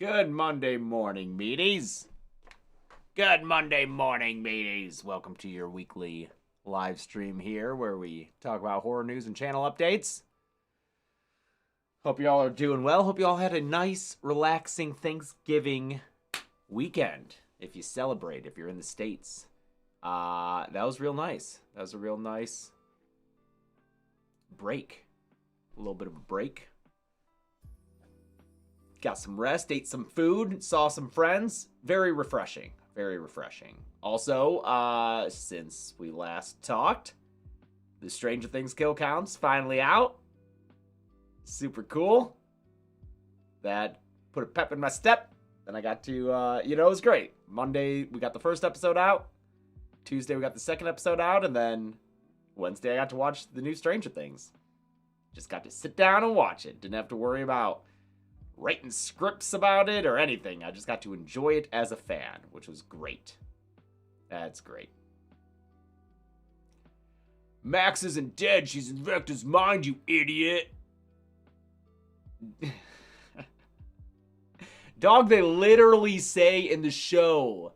Good Monday morning, meaties. Good Monday morning, meaties. Welcome to your weekly live stream here where we talk about horror news and channel updates. Hope y'all are doing well. Hope y'all had a nice, relaxing Thanksgiving weekend. If you celebrate, if you're in the States. That was real nice. That was a real nice break. A little bit of a break. Got some rest, ate some food, saw some friends. Very refreshing. Very refreshing. Also, since we last talked, the Stranger Things kill count's finally out. Super cool. That put a pep in my step. Then I got to, it was great. Monday, we got the first episode out. Tuesday, we got the second episode out. And then Wednesday, I got to watch the new Stranger Things. Just got to sit down and watch it. Didn't have to worry about writing scripts about it or anything. I just got to enjoy it as a fan, which was great. That's great. Max isn't dead. She's in Vector's mind, you idiot. Dog, they literally say in the show,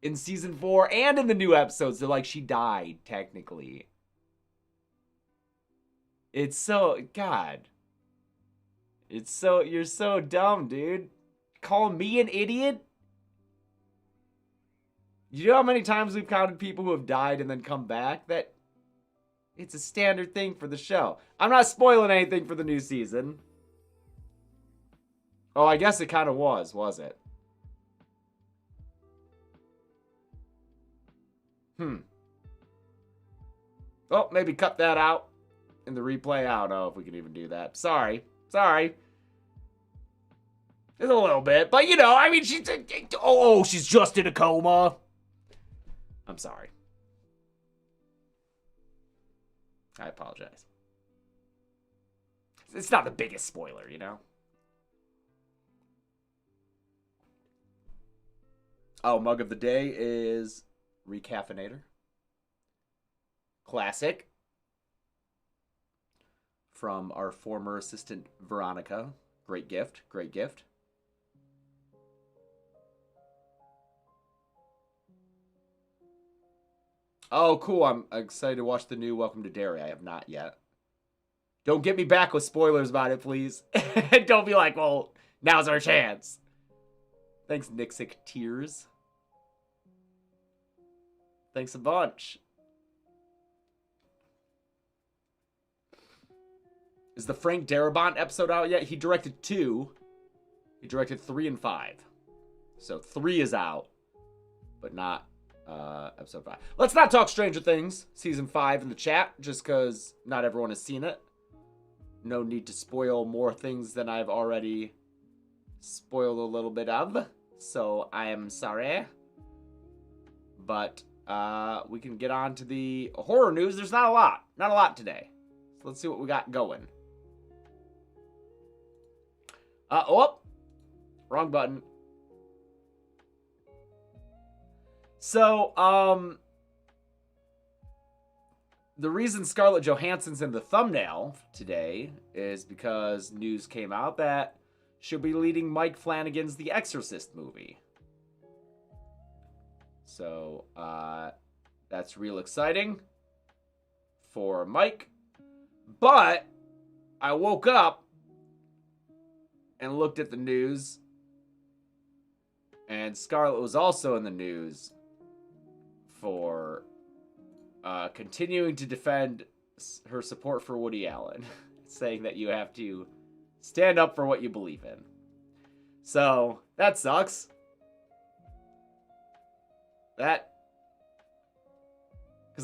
in season 4 and in the new episodes, they're like, she died, technically. It's so, God. You're so dumb, dude. Call me an idiot? You know how many times we've counted people who have died and then come back? That it's a standard thing for the show. I'm not spoiling anything for the new season. Oh, I guess it kind of was it? Oh, maybe cut that out in the replay. I don't know if we can even do that. Sorry. It's a little bit, but she's just in a coma. I'm sorry. I apologize. It's not the biggest spoiler, you know? Oh, mug of the day is Recaffeinator. Classic. From our former assistant, Veronica. Great gift. Oh, cool. I'm excited to watch the new Welcome to Derry. I have not yet. Don't get me back with spoilers about it, please. Don't be like, well, now's our chance. Thanks, Nixic Tears. Thanks a bunch. Is the Frank Darabont episode out yet? He directed 2. He directed 3 and 5. So 3 is out, but not episode 5. Let's not talk Stranger Things season 5 in the chat, just because not everyone has seen it. No need to spoil more things than I've already spoiled a little bit of. So I am sorry. But we can get on to the horror news. There's not a lot. Not a lot today. So let's see what we got going. Wrong button. So, the reason Scarlett Johansson's in the thumbnail today is because news came out that she'll be leading Mike Flanagan's The Exorcist movie. So, that's real exciting for Mike. But I woke up and looked at the news, and Scarlett was also in the news for continuing to defend her support for Woody Allen, saying that you have to stand up for what you believe in. So, that sucks. Because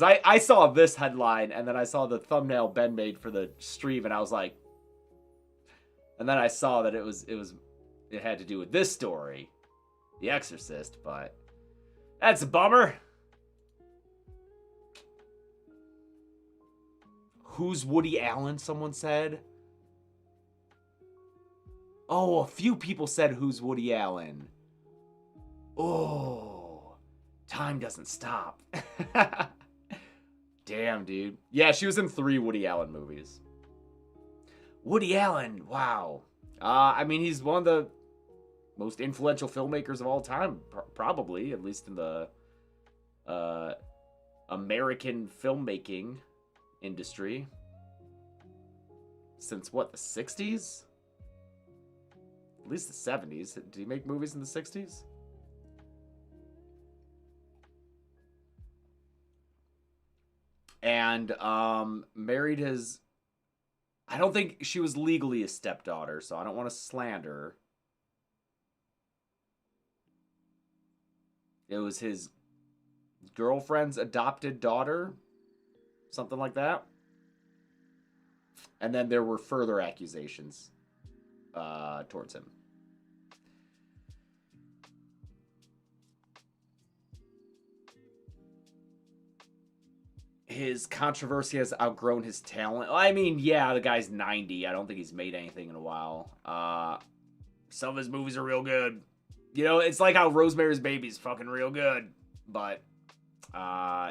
I saw this headline, and then I saw the thumbnail Ben made for the stream, and I was like, and then I saw that it had to do with this story, The Exorcist, but that's a bummer. Who's Woody Allen, someone said? Oh, a few people said who's Woody Allen. Oh, time doesn't stop. Damn, dude. Yeah, she was in 3 Woody Allen movies. Woody Allen, wow. I mean, he's one of the most influential filmmakers of all time, probably, at least in the American filmmaking industry. Since what, the 60s? At least the 70s. Did he make movies in the 60s? And married his... I don't think she was legally a stepdaughter, so I don't want to slander her. It was his girlfriend's adopted daughter. Something like that. And then there were further accusations towards him. His controversy has outgrown his talent. I mean, yeah, the guy's 90. I don't think he's made anything in a while. Some of his movies are real good. You know, it's like how Rosemary's Baby's fucking real good. But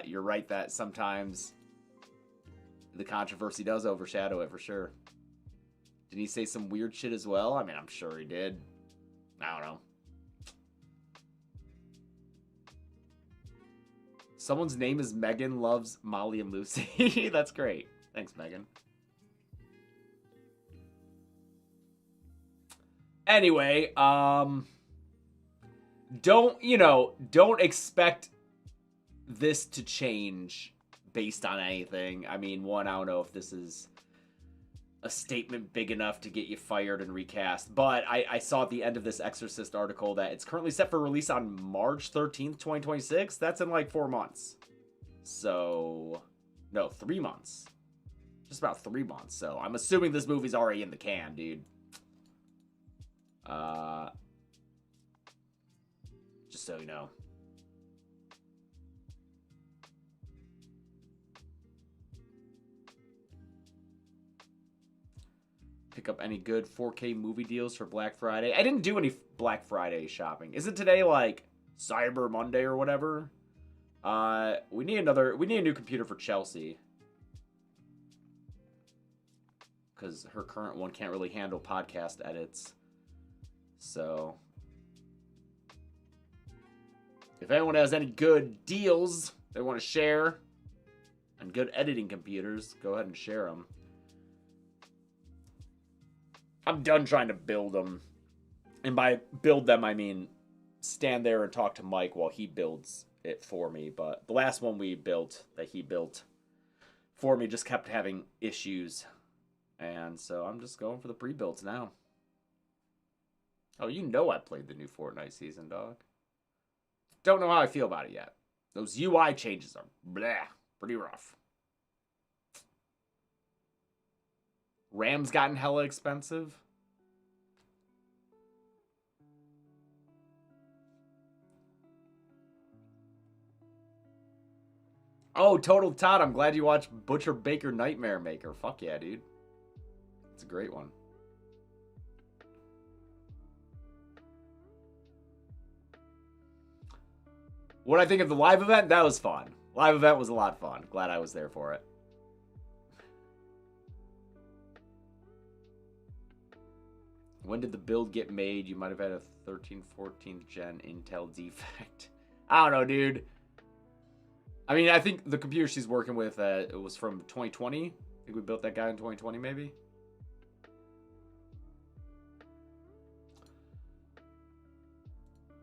you're right that sometimes the controversy does overshadow it for sure. Did he say some weird shit as well? I mean, I'm sure he did. I don't know. Someone's name is Megan loves Molly and Lucy. That's great. Thanks, Megan. Anyway, don't expect this to change based on anything. I mean, one, I don't know if this is a statement big enough to get you fired and recast, but I saw at the end of this Exorcist article that it's currently set for release on March 13th, 2026. That's in like 4 months. So, no, 3 months. Just about 3 months. So, I'm assuming this movie's already in the can, dude. Just so you know. Pick up any good 4K movie deals for Black Friday. I didn't do any Black Friday shopping. Isn't today like Cyber Monday or whatever? We need a new computer for Chelsea. Because her current one can't really handle podcast edits. So, if anyone has any good deals they want to share and good editing computers, go ahead and share them. I'm done trying to build them. And by build them, I mean stand there and talk to Mike while he builds it for me. But the last one he built for me just kept having issues. And so I'm just going for the pre-builds now. Oh, you know I played the new Fortnite season, dog. Don't know how I feel about it yet. Those UI changes are bleh, pretty rough. RAM's gotten hella expensive. Oh, Total Todd, I'm glad you watched Butcher Baker Nightmare Maker. Fuck yeah, dude. It's a great one. What I think of the live event? That was fun. Live event was a lot of fun. Glad I was there for it. When did the build get made? You might have had a 13th, 14th gen Intel defect. I don't know, dude. I mean, I think the computer she's working with, it was from 2020. I think we built that guy in 2020, maybe.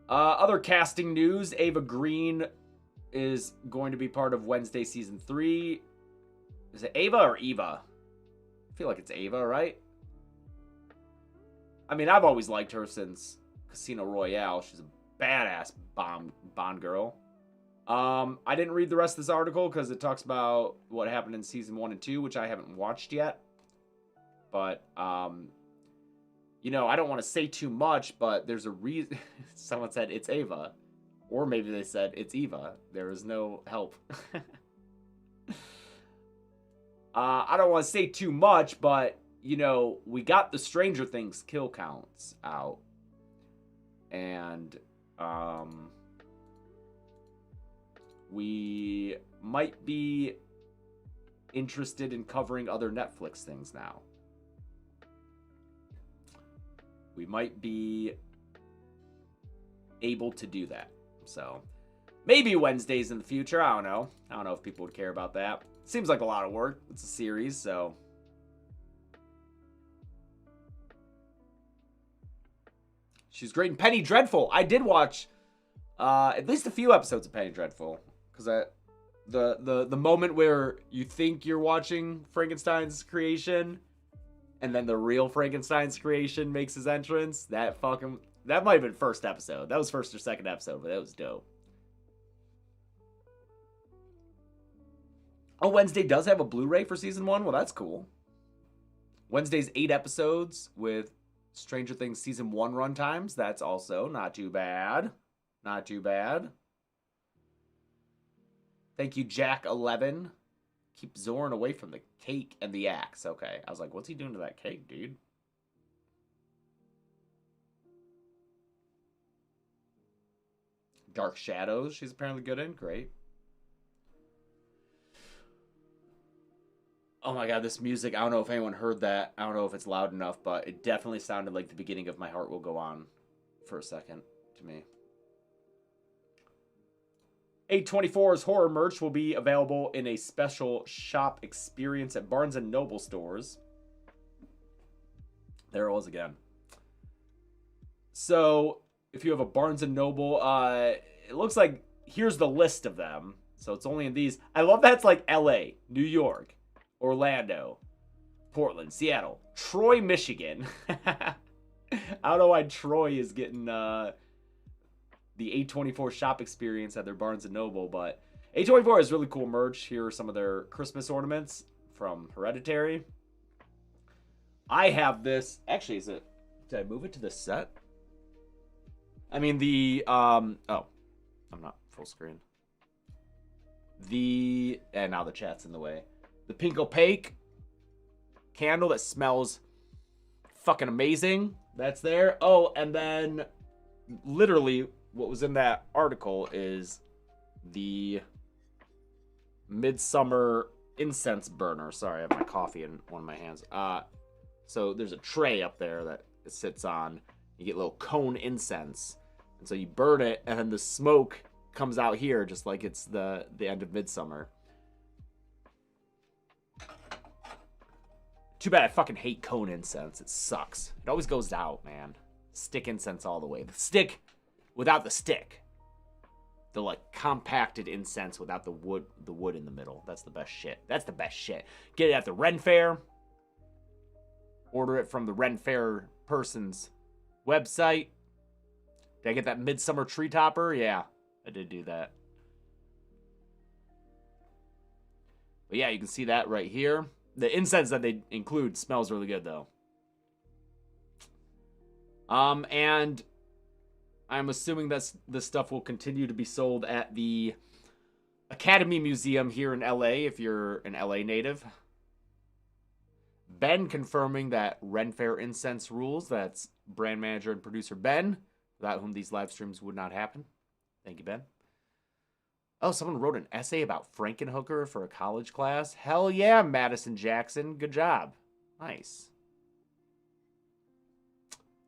Other casting news. Ava Green is going to be part of Wednesday Season 3. Is it Ava or Eva? I feel like it's Ava, right? I mean, I've always liked her since Casino Royale. She's a badass Bond girl. I didn't read the rest of this article because it talks about what happened in Season 1 and 2, which I haven't watched yet. But, you know, I don't want to say too much, but there's a reason. Someone said it's Ava. Or maybe they said it's Eva. There is no help. I don't want to say too much, but, you know, we got the Stranger Things kill counts out. And, we might be interested in covering other Netflix things now. We might be able to do that. So maybe Wednesdays in the future. I don't know. I don't know if people would care about that. Seems like a lot of work. It's a series, so. She's great in Penny Dreadful. I did watch at least a few episodes of Penny Dreadful, because the moment where you think you're watching Frankenstein's creation, and then the real Frankenstein's creation makes his entrance. That might have been first episode. That was first or second episode, but that was dope. Oh, Wednesday does have a Blu-ray for season 1? Well, that's cool. Wednesday's 8 episodes with Stranger Things season 1 runtimes. That's also not too bad. Not too bad. Thank you, Jack11. Keep Zoran away from the cake and the axe. Okay. I was like, what's he doing to that cake, dude? Dark Shadows, she's apparently good in. Great. Oh my god, this music, I don't know if anyone heard that. I don't know if it's loud enough, but it definitely sounded like the beginning of My Heart Will Go On for a second to me. A24's horror merch will be available in a special shop experience at Barnes & Noble stores. There it was again. So, if you have a Barnes & Noble, it looks like, here's the list of them. So it's only in these. I love that it's like LA, New York, Orlando, Portland, Seattle, Troy, Michigan. I don't know why Troy is getting the A24 shop experience at their Barnes & Noble, but A24 has really cool merch. Here are some of their Christmas ornaments from Hereditary. I have this. Actually, did I move it to the set? I mean, oh, I'm not full screen. And now the chat's in the way. The pink opaque candle that smells fucking amazing. That's there. Oh, and then literally what was in that article is the Midsummer incense burner. Sorry, I have my coffee in one of my hands. So there's a tray up there that it sits on. You get a little cone incense. And so you burn it, and then the smoke comes out here just like it's the end of Midsummer. Too bad I fucking hate cone incense. It sucks. It always goes out, man. Stick incense all the way. The stick without the stick. The like compacted incense without the wood in the middle. That's the best shit. That's the best shit. Get it at the Ren Fair. Order it from the Ren Fair person's website. Did I get that Midsummer tree topper? Yeah, I did do that. But yeah, you can see that right here. The incense that they include smells really good, though. And I'm assuming that this stuff will continue to be sold at the Academy Museum here in LA, if you're an LA native. Ben confirming that Ren Fair incense rules. That's brand manager and producer Ben, without whom these live streams would not happen. Thank you, Ben. Oh, someone wrote an essay about Frankenhooker for a college class. Hell yeah, Madison Jackson. Good job. Nice.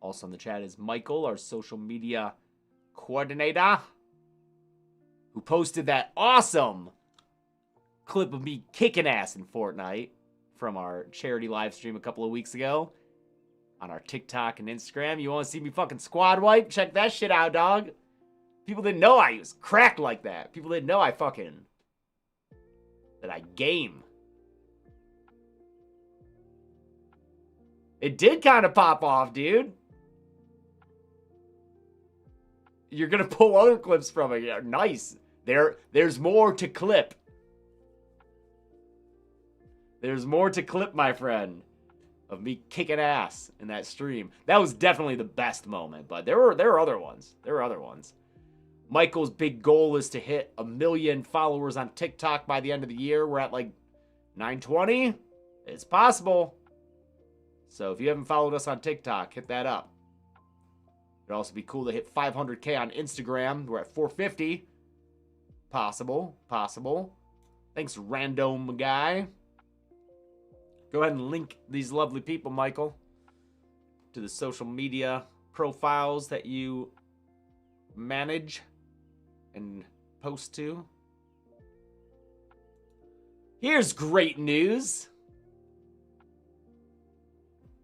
Also in the chat is Michael, our social media coordinator, who posted that awesome clip of me kicking ass in Fortnite from our charity live stream a couple of weeks ago on our TikTok and Instagram. You want to see me fucking squad wipe? Check that shit out, dog. People didn't know I was cracked like that. People didn't know that I game. It did kind of pop off, dude. You're going to pull other clips from it. Yeah, nice. There's more to clip. There's more to clip, my friend, of me kicking ass in that stream. That was definitely the best moment, but there were other ones. There were other ones. Michael's big goal is to hit 1 million followers on TikTok by the end of the year. We're at like 920. It's possible. So if you haven't followed us on TikTok, hit that up. It'd also be cool to hit 500K on Instagram. We're at 450. Possible. Thanks, random guy. Go ahead and link these lovely people, Michael, to the social media profiles that you manage and post to. Here's great news.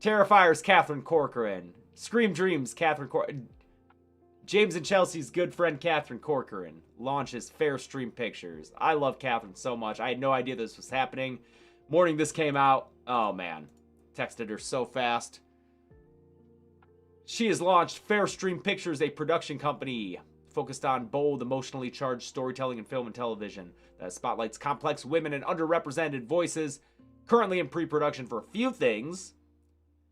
Terrifier's Catherine Corcoran. Scream Dreams, Catherine Corcoran. James and Chelsea's good friend Catherine Corcoran launches Fair Stream Pictures. I love Catherine so much. I had no idea this was happening. Morning this came out. Oh, man. Texted her so fast. She has launched Fair Stream Pictures, a production company focused on bold, emotionally charged storytelling in film and television that spotlights complex women and underrepresented voices. Currently in pre-production for a few things,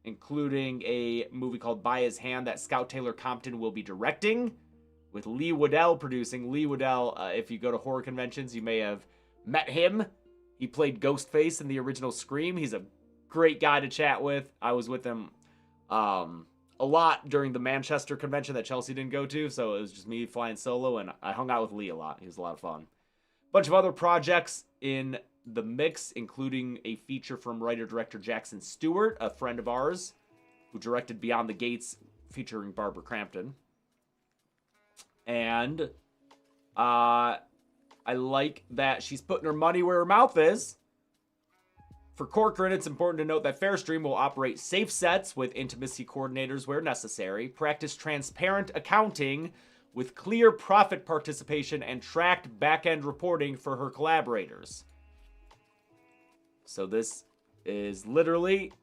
including a movie called By His Hand that Scout Taylor Compton will be directing, with Lee Waddell producing. Lee Waddell, if you go to horror conventions, you may have met him. He played Ghostface in the original Scream. He's a great guy to chat with. I was with him a lot during the Manchester convention that Chelsea didn't go to, so it was just me flying solo, and I hung out with Lee a lot. He was a lot of fun. Bunch of other projects in the mix, including a feature from writer-director Jackson Stewart, a friend of ours, who directed Beyond the Gates, featuring Barbara Crampton. And I like that she's putting her money where her mouth is. For Corcoran, it's important to note that Fairstream will operate safe sets with intimacy coordinators where necessary, practice transparent accounting with clear profit participation, and tracked back-end reporting for her collaborators. So this is literally,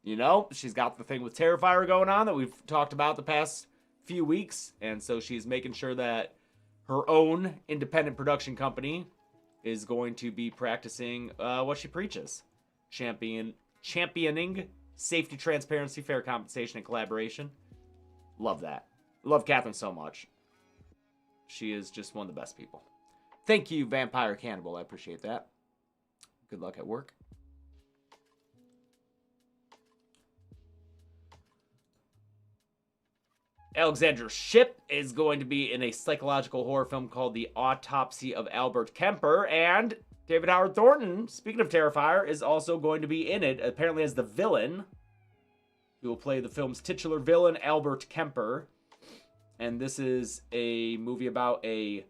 you know, she's got the thing with Terrifier going on that we've talked about the past few weeks, and so she's making sure that her own independent production company is going to be practicing what she preaches. Championing safety, transparency, fair compensation, and collaboration. Love that. Love Catherine so much. She is just one of the best people. Thank you, Vampire Cannibal. I appreciate that. Good luck at work. Alexandra Shipp is going to be in a psychological horror film called The Autopsy of Albert Kemper, and David Howard Thornton, speaking of Terrifier, is also going to be in it, apparently as the villain. He will play the film's titular villain, Albert Kemper. And this is a movie about a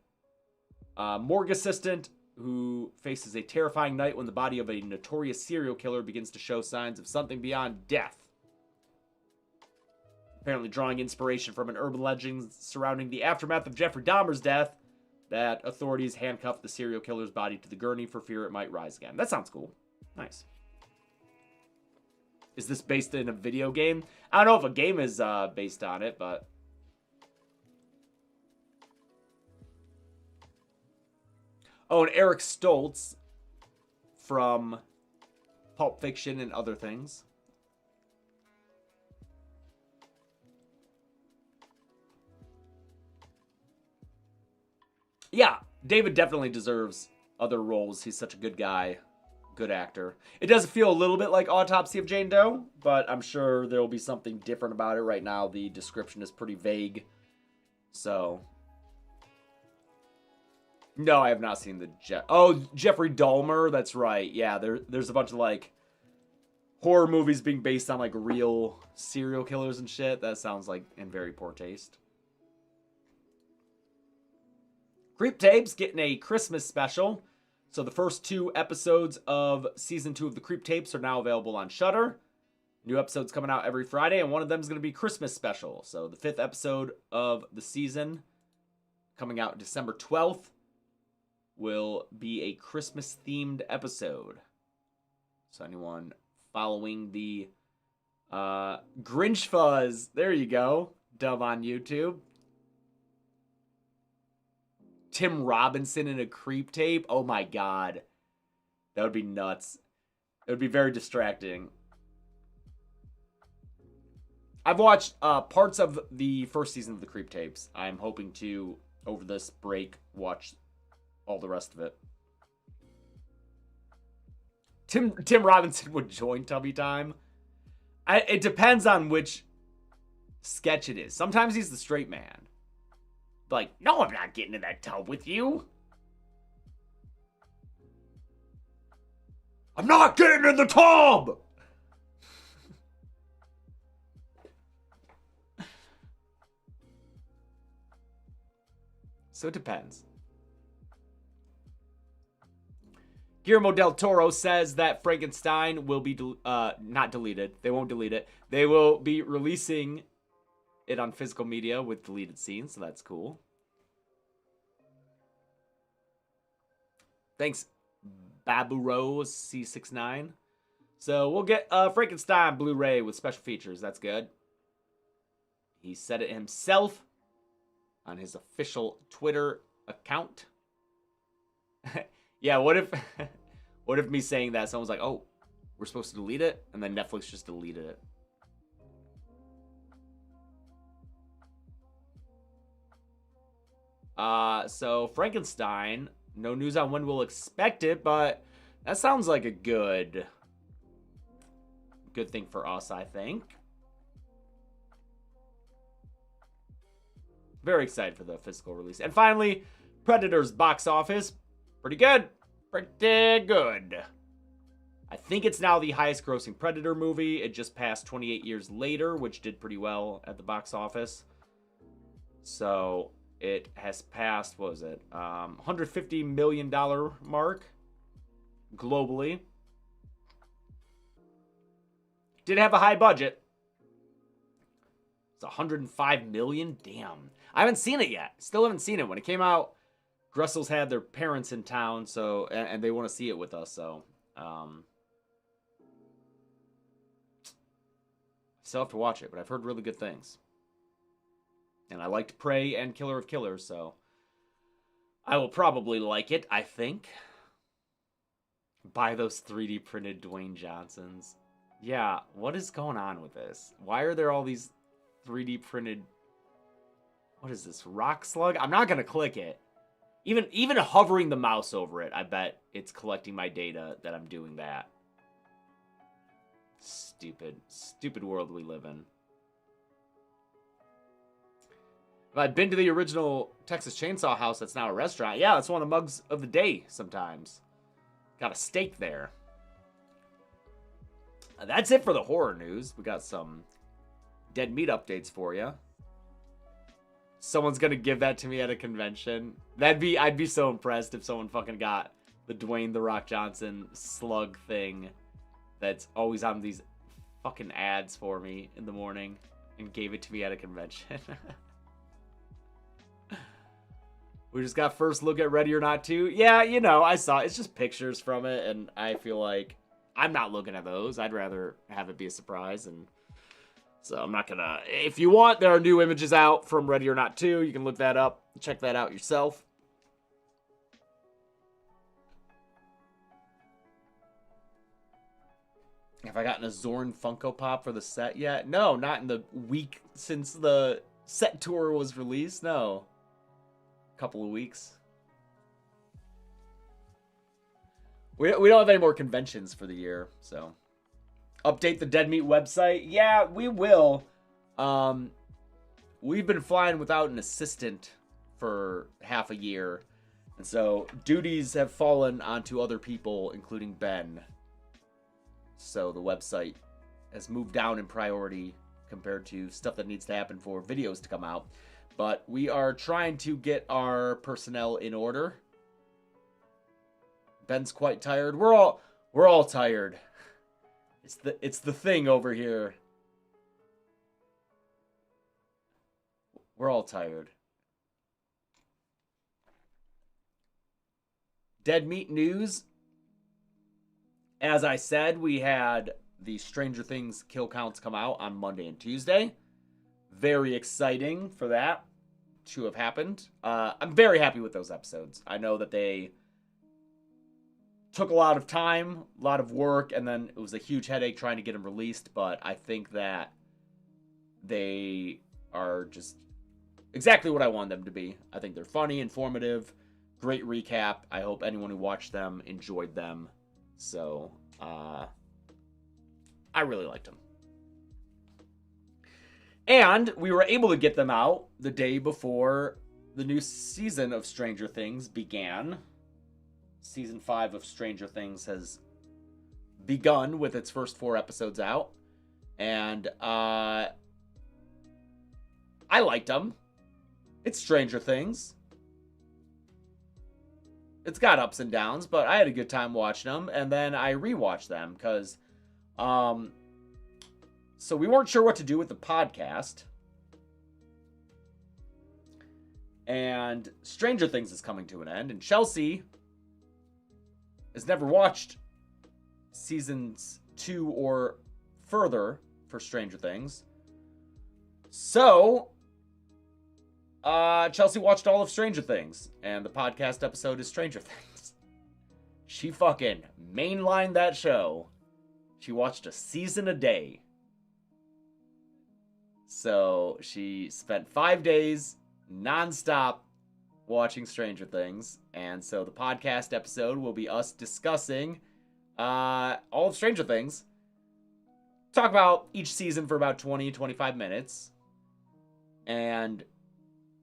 morgue assistant who faces a terrifying night when the body of a notorious serial killer begins to show signs of something beyond death. Apparently drawing inspiration from an urban legend surrounding the aftermath of Jeffrey Dahmer's death, that authorities handcuffed the serial killer's body to the gurney for fear it might rise again. That sounds cool. Nice. Is this based in a video game? I don't know if a game is based on it, but... Oh, and Eric Stoltz from Pulp Fiction and other things. Yeah, David definitely deserves other roles. He's such a good guy, good actor. It does feel a little bit like Autopsy of Jane Doe, but I'm sure there will be something different about it. Right now, the description is pretty vague. So, no, I have not seen the Jeffrey Dahmer. That's right. Yeah, there's a bunch of like horror movies being based on like real serial killers and shit. That sounds like in very poor taste. Creep Tapes getting a Christmas special. So the first 2 episodes of Season 2 of the Creep Tapes are now available on Shudder. New episodes coming out every Friday, and one of them is going to be Christmas special. So the 5th episode of the season, coming out December 12th, will be a Christmas-themed episode. So anyone following the Grinch Fuzz, there you go, dub on YouTube. Tim Robinson in a Creep Tape. Oh my god. That would be nuts. It would be very distracting. I've watched parts of the first season of the Creep Tapes. I'm hoping to, over this break, watch all the rest of it. Tim Robinson would join Tubby Time. It depends on which sketch it is. Sometimes he's the straight man. Like, no, I'm not getting in that tub with you. I'm not getting in the tub! So it depends. Guillermo del Toro says that Frankenstein will be not deleted. They won't delete it. They will be releasing it on physical media with deleted scenes, so that's cool. Thanks, Babu Rose C69. So we'll get Frankenstein Blu-ray with special features. That's good. He said it himself on his official Twitter account. Yeah, what if me saying that someone's like, "Oh, we're supposed to delete it," and then Netflix just deleted it. So Frankenstein, no news on when we'll expect it, but that sounds like a good thing for us, I think. Very excited for the physical release. And finally, Predator's box office. Pretty good. Pretty good. I think it's now the highest grossing Predator movie. It just passed 28 Years Later, which did pretty well at the box office. So it has passed, what was it? $150 million mark globally. Did have a high budget. It's $105 million. Damn. I haven't seen it yet. Still haven't seen it. When it came out, Grussel's had their parents in town, so and they want to see it with us, so still have to watch it, but I've heard really good things. And I liked Prey and Killer of Killers, so I will probably like it, I think. Buy those 3D printed Dwayne Johnsons. Yeah, what is going on with this? Why are there all these 3D printed... What is this, rock slug? I'm not going to click it. Even hovering the mouse over it, I bet it's collecting my data that I'm doing that. Stupid world we live in. Have I been to the original Texas Chainsaw House that's now a restaurant? Yeah, that's one of the mugs of the day sometimes. Got a steak there. That's it for the horror news. We got some Dead Meat updates for you. Someone's gonna give that to me at a convention. I'd be so impressed if someone fucking got the Dwayne "The Rock" Johnson slug thing that's always on these fucking ads for me in the morning and gave it to me at a convention. We just got first look at Ready or Not 2. Yeah, you know, I saw it. It's just pictures from it, and I feel like I'm not looking at those. I'd rather have it be a surprise, and so I'm not gonna... If you want, there are new images out from Ready or Not 2. You can look that up. Check that out yourself. Have I gotten a Zorn Funko Pop for the set yet? No, not in the week since the set tour was released. No. A couple of weeks. We don't have any more conventions for the year, so... Update the Dead Meat website? Yeah, we will. We've been flying without an assistant for half a year. And so duties have fallen onto other people, including Ben. So the website has moved down in priority compared to stuff that needs to happen for videos to come out. But we are trying to get our personnel in order. Ben's quite tired. We're all tired. It's the thing over here. We're all tired. Dead Meat news. As I said, we had the Stranger Things kill counts come out on Monday and Tuesday. Very exciting for that to have happened. I'm very happy with those episodes. I know that they took a lot of time, a lot of work, and then it was a huge headache trying to get them released, but I think that they are just exactly what I want them to be. I think they're funny, informative, great recap. I hope anyone who watched them enjoyed them. So, I really liked them. And we were able to get them out the day before the new season of Stranger Things began. Season 5 of Stranger Things has begun with its first 4 episodes out. And I liked them. It's Stranger Things. it's got ups and downs, but I had a good time watching them, and then I rewatched them because, so we weren't sure what to do with the podcast, and Stranger Things is coming to an end, and Chelsea has never watched seasons 2 or further for Stranger Things. So, Chelsea watched all of Stranger Things, and the podcast episode is Stranger Things. She fucking mainlined that show. She watched a season a day. So, she spent 5 days nonstop watching Stranger Things, and so the podcast episode will be us discussing all of Stranger Things. Talk about each season for about 20-25 minutes. And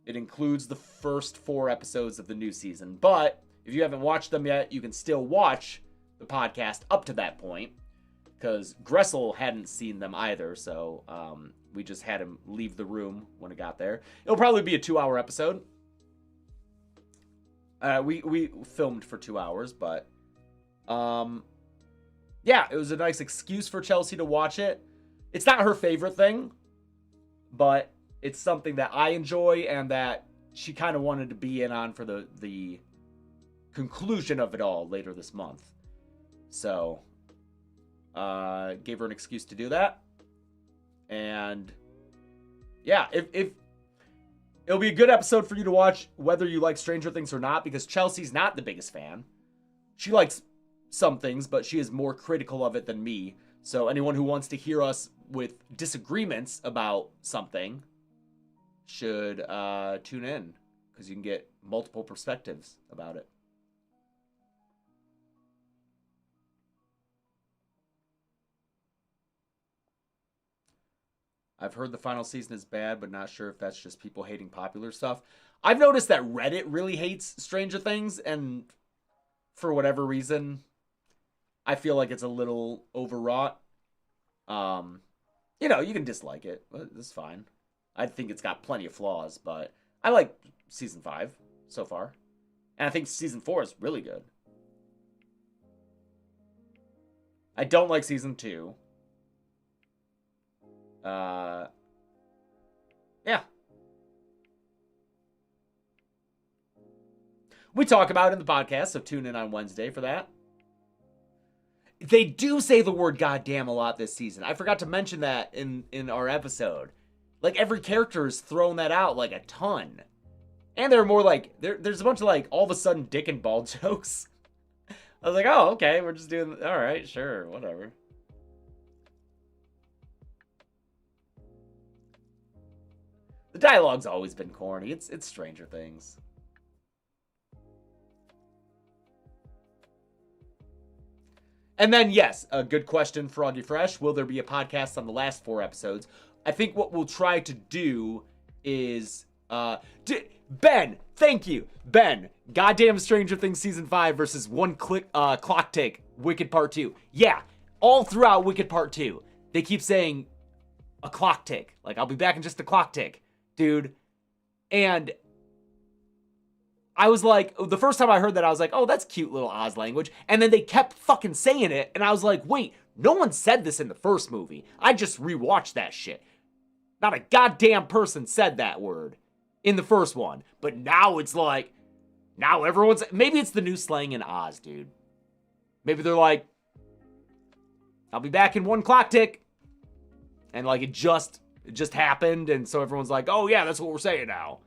it includes the first 4 episodes of the new season. But if you haven't watched them yet, you can still watch the podcast up to that point. Because Gressel hadn't seen them either. So we just had him leave the room when it got there. It'll probably be a 2-hour episode. We filmed for 2 hours. But yeah, it was a nice excuse for Chelsea to watch it. It's not her favorite thing. But it's something that I enjoy and that she kind of wanted to be in on for the conclusion of it all later this month. So, gave her an excuse to do that. And yeah, if it'll be a good episode for you to watch whether you like Stranger Things or not, because Chelsea's not the biggest fan. She likes some things, but she is more critical of it than me. So anyone who wants to hear us with disagreements about something should tune in, because you can get multiple perspectives about it. I've heard the final season is bad, but not sure if that's just people hating popular stuff. I've noticed that Reddit really hates Stranger Things, and for whatever reason, I feel like it's a little overwrought. You know, you can dislike it, but it's fine. I think it's got plenty of flaws, but I like season 5 so far. And I think season 4 is really good. I don't like season 2. Yeah. We talk about it in the podcast, so tune in on Wednesday for that. They do say the word goddamn a lot this season. I forgot to mention that in our episode. Like, every character is throwing that out, like, a ton. And they're more like, there's a bunch of, like, all of a sudden dick and ball jokes. I was like, oh, okay, we're just doing, all right, sure, whatever. The dialogue's always been corny. It's Stranger Things. And then, yes, a good question, Froggy Fresh. Will there be a podcast on the last 4 episodes? I think what we'll try to do is... Ben, thank you. Ben, goddamn Stranger Things Season 5 versus Clock Tick, Wicked Part 2. Yeah, all throughout Wicked Part 2, they keep saying a clock tick. Like, I'll be back in just a clock tick, dude. And I was like, the first time I heard that, I was like, oh, that's cute little Oz language. And then they kept fucking saying it, and I was like, wait, no one said this in the first movie. I just rewatched that shit. Not a goddamn person said that word in the first one. But now it's like, now everyone's, maybe it's the new slang in Oz, dude. Maybe they're like, I'll be back in 1 clock tick. And like, it just happened, and so everyone's like, oh yeah, that's what we're saying now.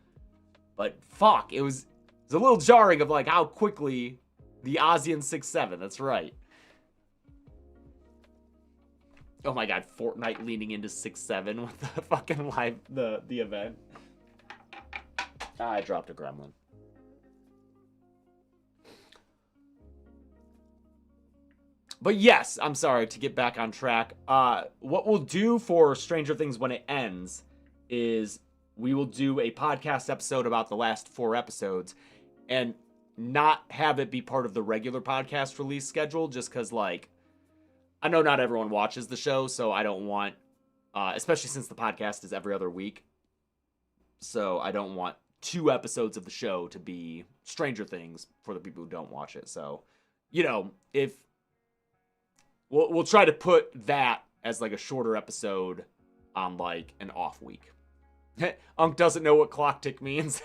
But fuck, it was a little jarring of like how quickly the Ozian 6-7, that's right. Oh my god, Fortnite leaning into 6-7 with the fucking live, the event. I dropped a gremlin. But yes, I'm sorry, to get back on track. What we'll do for Stranger Things when it ends is we will do a podcast episode about the last 4 episodes and not have it be part of the regular podcast release schedule, just because, like, I know not everyone watches the show, so I don't want, especially since the podcast is every other week, so I don't want 2 episodes of the show to be Stranger Things for the people who don't watch it. So, you know, if we'll try to put that as like a shorter episode on like an off week. Unc doesn't know what clock tick means.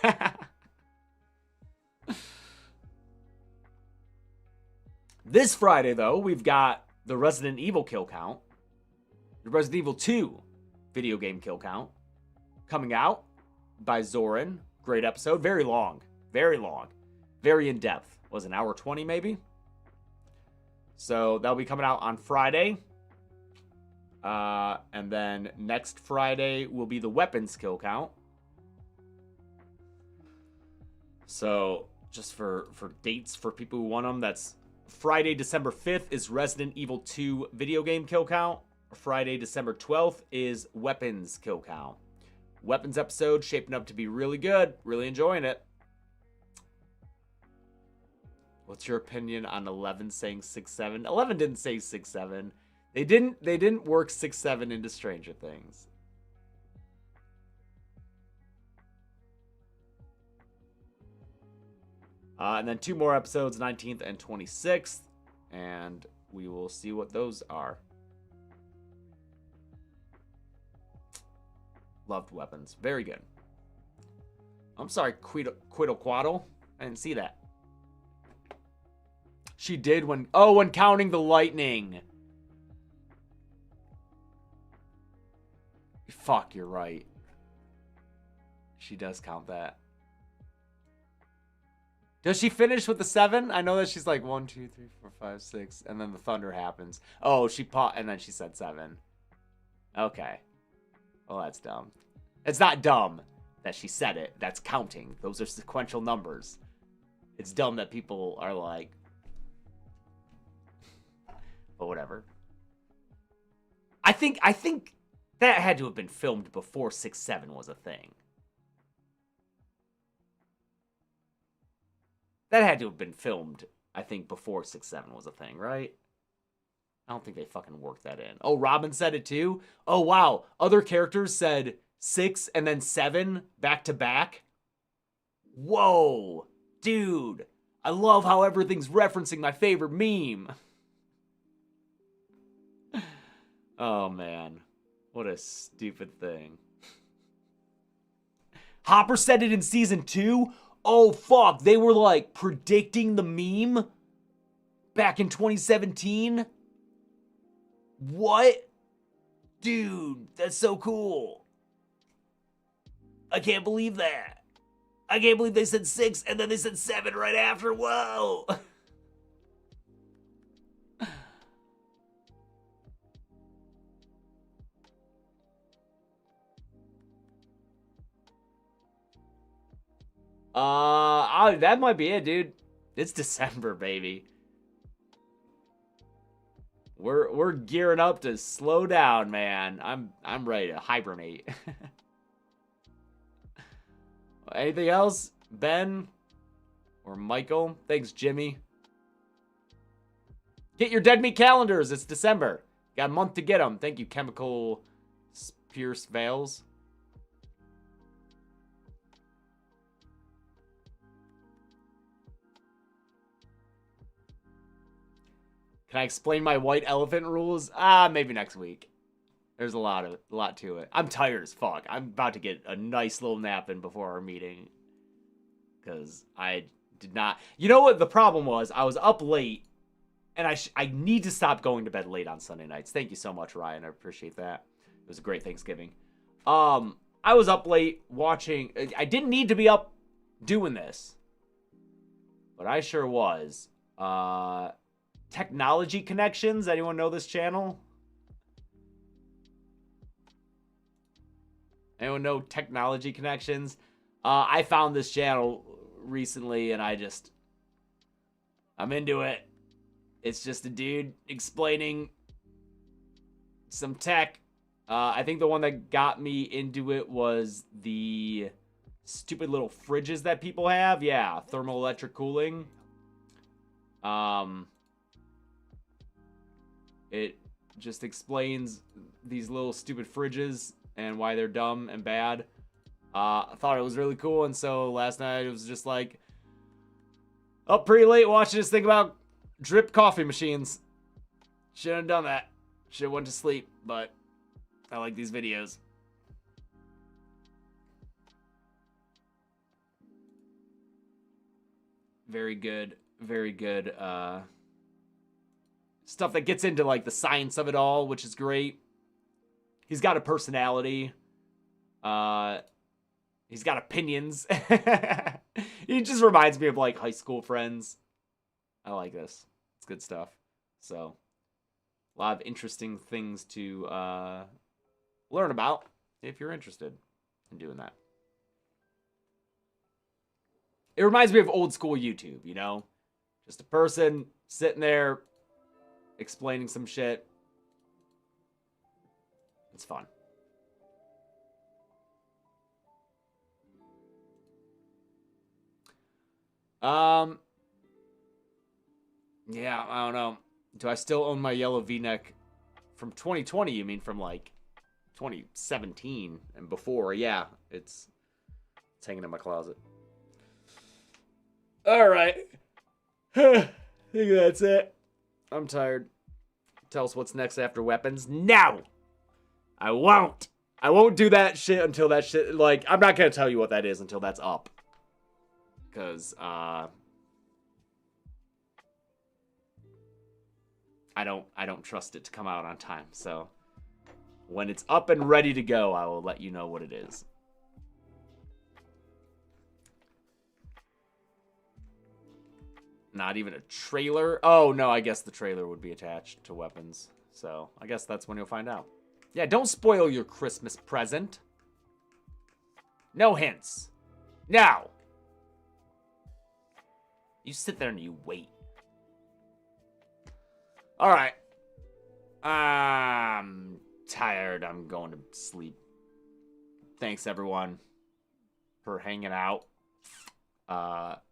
This Friday, though, we've got the Resident Evil kill count. The Resident Evil 2 video game kill count coming out by Zoran. Great episode. Very long. Very long. Very in-depth. Was an hour 20 maybe? So that'll be coming out on Friday. And then next Friday will be the weapons kill count. So just for dates for people who want them, that's Friday, December 5th is Resident Evil 2 video game kill count. Friday, December 12th is weapons kill count. Weapons episode shaping up to be really good. Really enjoying it. What's your opinion on 11 saying 6-7? 11 didn't say 6-7. They didn't work 6-7 into Stranger Things. And then 2 more episodes, 19th and 26th. And we will see what those are. Loved weapons. Very good. I'm sorry, Quiddle. I didn't see that. She did when counting the lightning. Fuck, you're right. She does count that. Does she finish with the 7? I know that she's like 1, 2, 3, 4, 5, 6, and then the thunder happens. Oh, and then she said 7. Okay. Well, that's dumb. It's not dumb that she said it. That's counting. Those are sequential numbers. It's dumb that people are like... But whatever. I think that had to have been filmed before 6-7 was a thing. That had to have been filmed, I think, before 6-7 was a thing, right? I don't think they fucking worked that in. Oh, Robin said it too? Oh, wow. Other characters said 6 and then 7 back to back? Whoa. Dude. I love how everything's referencing my favorite meme. Oh, man. What a stupid thing. Hopper said it in season 2? Oh, fuck. They were, like, predicting the meme back in 2017? What? Dude, that's so cool. I can't believe that. I can't believe they said 6 and then they said 7 right after. Whoa. That might be it, dude. It's December, baby. We're gearing up to slow down, man. I'm ready to hibernate. Anything else? Ben or Michael? Thanks, Jimmy. Get your dead meat calendars. It's December. Got a month to get them. Thank you, Chemical Pierce Vales. Can I explain my white elephant rules? Maybe next week. There's a lot to it. I'm tired as fuck. I'm about to get a nice little nap in before our meeting. Because I did not... You know what the problem was? I was up late. And I need to stop going to bed late on Sunday nights. Thank you so much, Ryan. I appreciate that. It was a great Thanksgiving. I was up late watching... I didn't need to be up doing this. But I sure was. Technology Connections. Anyone know this channel? Anyone know Technology Connections? I found this channel recently and I'm into it. It's just a dude explaining some tech. I think the one that got me into it was the stupid little fridges that people have. Yeah, thermoelectric cooling. It just explains these little stupid fridges and why they're dumb and bad. I thought it was really cool, and so last night it was just like up pretty late watching this thing about drip coffee machines. Shouldn't have done that. Should have went to sleep, but I like these videos. Very good, very good stuff that gets into like the science of it all, which is great. He's got a personality. He's got opinions. He just reminds me of like high school friends. I like this. It's good stuff. So, a lot of interesting things to learn about if you're interested in doing that. It reminds me of old school YouTube, you know? Just a person sitting there explaining some shit. It's fun. Yeah, I don't know. Do I still own my yellow V-neck from 2020? You mean from like 2017 and before? Yeah, it's hanging in my closet. All right. I think that's it. I'm tired. Tell us what's next after weapons. No! I won't. I won't do that shit until that shit, like, I'm not going to tell you what that is until that's up. Because, I don't trust it to come out on time. So, when it's up and ready to go, I will let you know what it is. Not even a trailer? Oh, no, I guess the trailer would be attached to weapons. So, I guess that's when you'll find out. Yeah, don't spoil your Christmas present. No hints. Now. You sit there and you wait. Alright. I'm tired. I'm going to sleep. Thanks, everyone, for hanging out.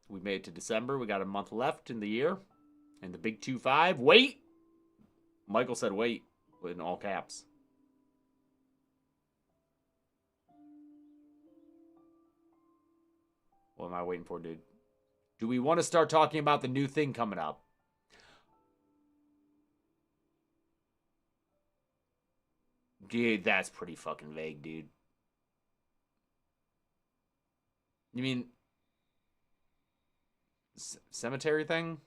We made it to December. We got a month left in the year. And the big 2-5. Wait! Michael said wait in all caps. What am I waiting for, dude? Do we want to start talking about the new thing coming up? Dude, that's pretty fucking vague, dude. You mean cemetery thing?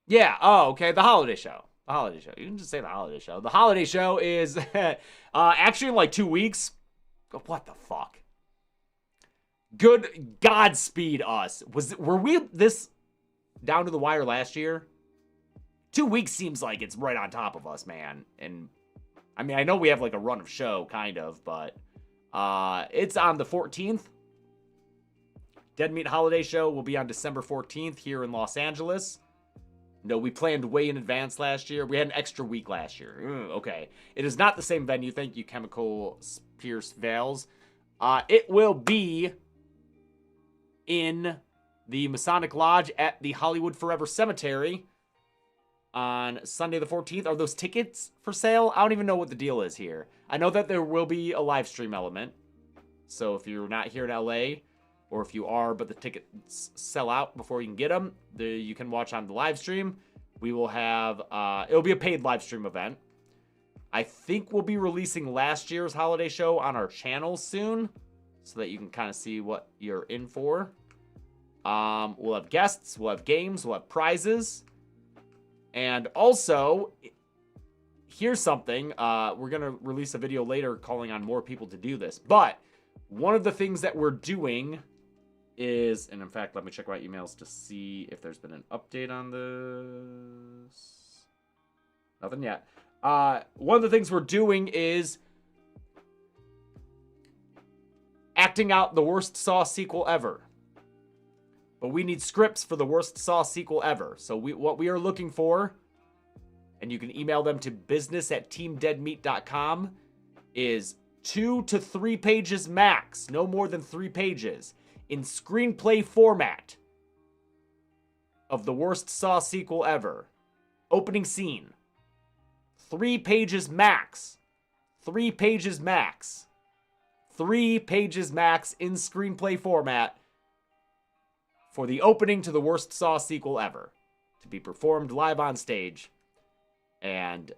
Yeah, oh, okay, the holiday show. The holiday show. You can just say the holiday show. The holiday show is actually in like 2 weeks. What the fuck? Good Godspeed us. Were we this down to the wire last year? 2 weeks seems like it's right on top of us, man. And I mean, I know we have like a run of show, kind of, but it's on the 14th. Dead Meat Holiday Show will be on December 14th here in Los Angeles. No, we planned way in advance last year. We had an extra week last year. Okay. It is not the same venue. Thank you, Chemical Pierce Vales. It will be in the Masonic Lodge at the Hollywood Forever Cemetery on Sunday the 14th. Are those tickets for sale? I don't even know what the deal is here. I know that there will be a live stream element. So if you're not here in LA, or if you are, but the tickets sell out before you can get them, you can watch on the live stream. We will have, it'll be a paid live stream event. I think we'll be releasing last year's holiday show on our channel soon, so that you can kind of see what you're in for. We'll have guests, we'll have games, we'll have prizes. And also, here's something. We're going to release a video later calling on more people to do this. But one of the things that we're doing is, and in fact, let me check my emails to see if there's been an update on this. Nothing yet. One of the things we're doing is acting out the worst Saw sequel ever. But we need scripts for the worst Saw sequel ever. So what we are looking for, and you can email them to business@teamdeadmeat.com, is 2 to 3 pages max. No more than 3 pages. In screenplay format of the worst Saw sequel ever. Opening scene. 3 pages max. 3 pages max. 3 pages max in screenplay format for the opening to the worst Saw sequel ever, to be performed live on stage, and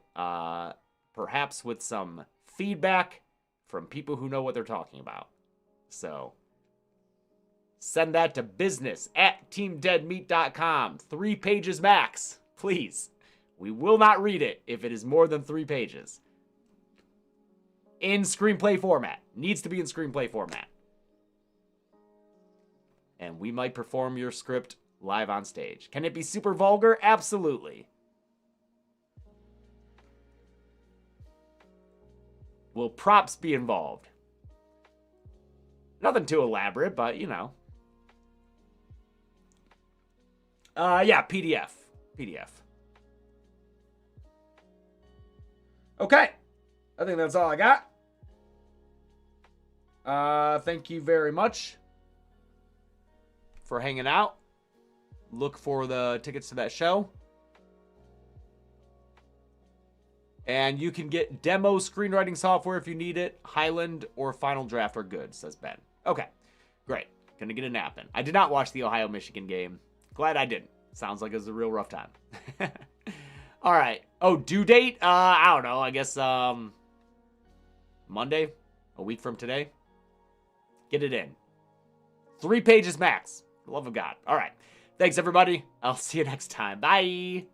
perhaps with some feedback from people who know what they're talking about. So send that to business@teamdeadmeat.com. 3 pages max, please. We will not read it if it is more than 3 pages. In screenplay format. Needs to be in screenplay format. And we might perform your script live on stage. Can it be super vulgar? Absolutely. Will props be involved? Nothing too elaborate, but you know. Yeah, PDF. Okay. I think that's all I got. Thank you very much for hanging out. Look for the tickets to that show. And you can get demo screenwriting software if you need it. Highland or Final Draft are good, says Ben. Okay, great. Gonna get a nap in. I did not watch the Ohio-Michigan game. Glad I didn't. Sounds like it was a real rough time. All right. Oh, due date? I don't know. I guess Monday, a week from today. Get it in. 3 pages max. For the love of God. All right. Thanks, everybody. I'll see you next time. Bye.